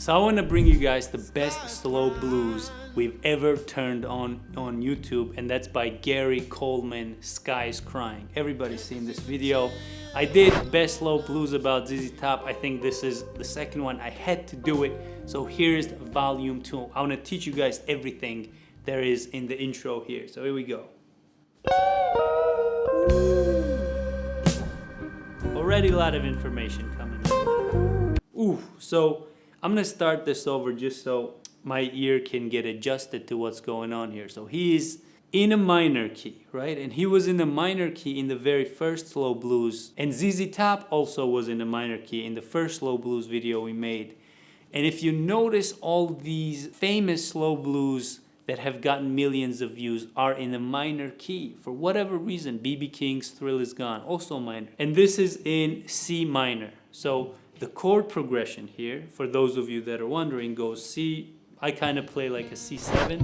So I want to bring you guys the best slow blues we've ever turned on YouTube, and that's by Gary Coleman, Skies Crying. Everybody's seen this video. I did best slow blues about ZZ Top. I think this is the second one. I had to do it. So here's volume 2. I want to teach you guys everything there is in the intro here. So here we go. Already a lot of information coming in. Ooh, so I'm gonna start this over just so my ear can get adjusted to what's going on here. So he's in a minor key, right? And he was in a minor key in the very first slow blues. And ZZ Top also was in a minor key in the first slow blues video we made. And if you notice, all these famous slow blues that have gotten millions of views are in a minor key. For whatever reason, B.B. King's Thrill Is Gone, also minor. And this is in C minor. So the chord progression here, for those of you that are wondering, goes C. I kind of play like a C7.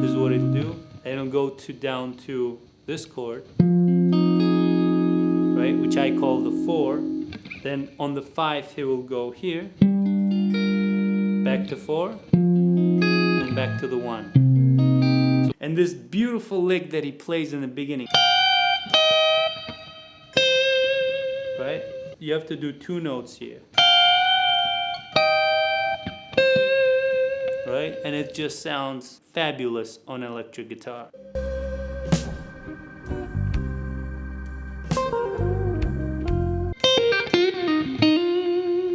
This is what it'll do. And it'll go down to this chord, right, which I call the 4. Then on the 5, he will go here, back to 4, and back to the 1. And this beautiful lick that he plays in the beginning, right? You have to do 2 notes here, right? And it just sounds fabulous on electric guitar.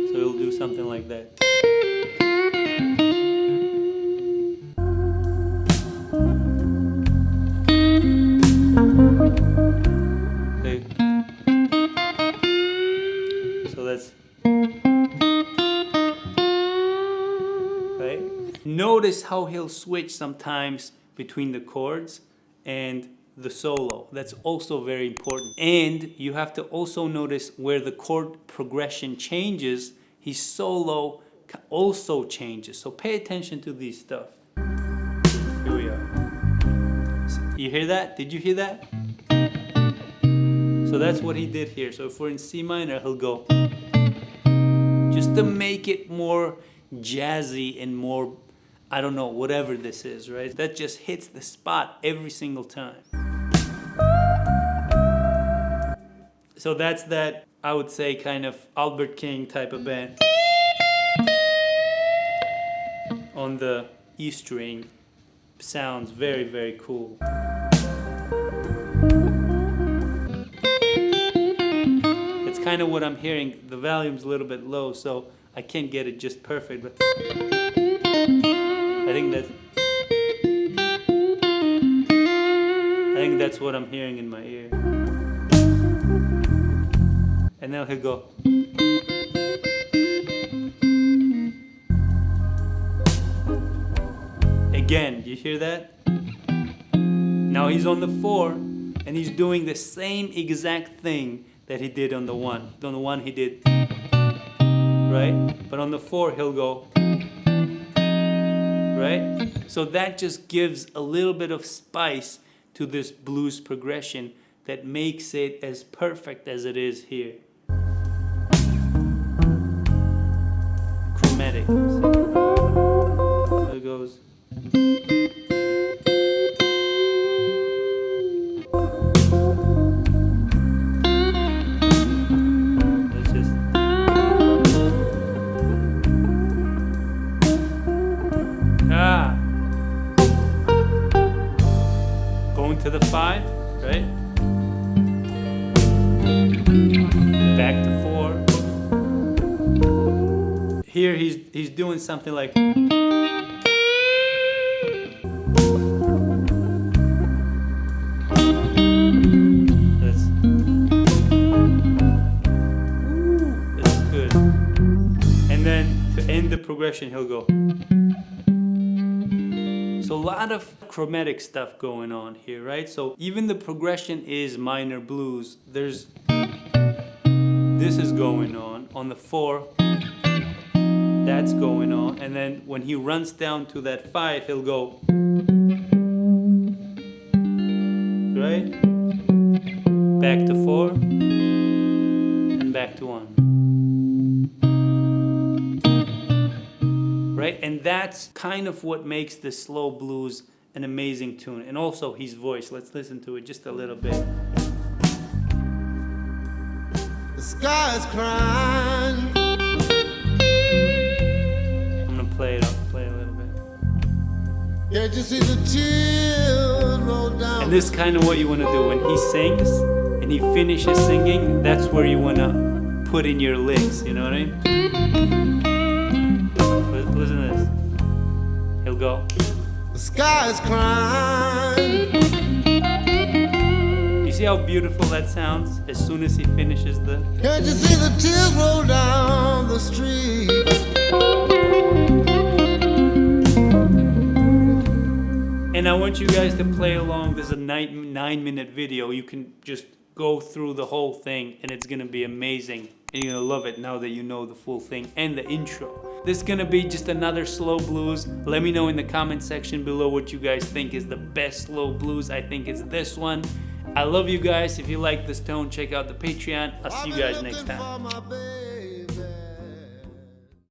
So it'll do something like that. Okay. So that's right. Notice how he'll switch sometimes between the chords and the solo. That's also very important. And you have to also notice where the chord progression changes, his solo also changes. So pay attention to these stuff. Here we are. You hear that? Did you hear that? So that's what he did here. So if we're in C minor, he'll go, just to make it more jazzy and more, I don't know, whatever this is, right? That just hits the spot every single time. So that's that, I would say, kind of Albert King type of band. On the E string, sounds very, very cool. It's kind of what I'm hearing. The volume's a little bit low, so I can't get it just perfect, but I think that's what I'm hearing in my ear. And now he'll go. Again, do you hear that? Now he's on the 4, and he's doing the same exact thing that he did on the 1. On the 1 he did, right? But on the 4 he'll go, right? So that just gives a little bit of spice to this blues progression that makes it as perfect as it is here. Chromatic. So it goes. Going to the 5, right? Back to 4. Here he's doing something like. This is good. And then to end the progression, he'll go. So a lot of chromatic stuff going on here, right? So even the progression is minor blues. This is going on the 4, that's going on, and then when he runs down to that 5, he'll go, right? Back to 4, and back to 1. right? And that's kind of what makes the slow blues an amazing tune. And also his voice. Let's listen to it just a little bit. The sky is crying. I'm gonna play it up, play a little bit. Can't you see the tears roll down? And this is kind of what you want to do when he sings and he finishes singing. That's where you want to put in your licks. You know what I mean? Listen to this. He'll go. The sky is crying. You see how beautiful that sounds as soon as he finishes the... Can't you see the tears roll down the street? And I want you guys to play along. There's a 9-minute video. You can just go through the whole thing and it's gonna be amazing. And you're gonna love it now that you know the full thing and the intro. This is gonna be just another slow blues. Let me know in the comment section below what you guys think is the best slow blues. I think it's this one. I love you guys. If you like this tone, check out the Patreon. I'll see you guys next time.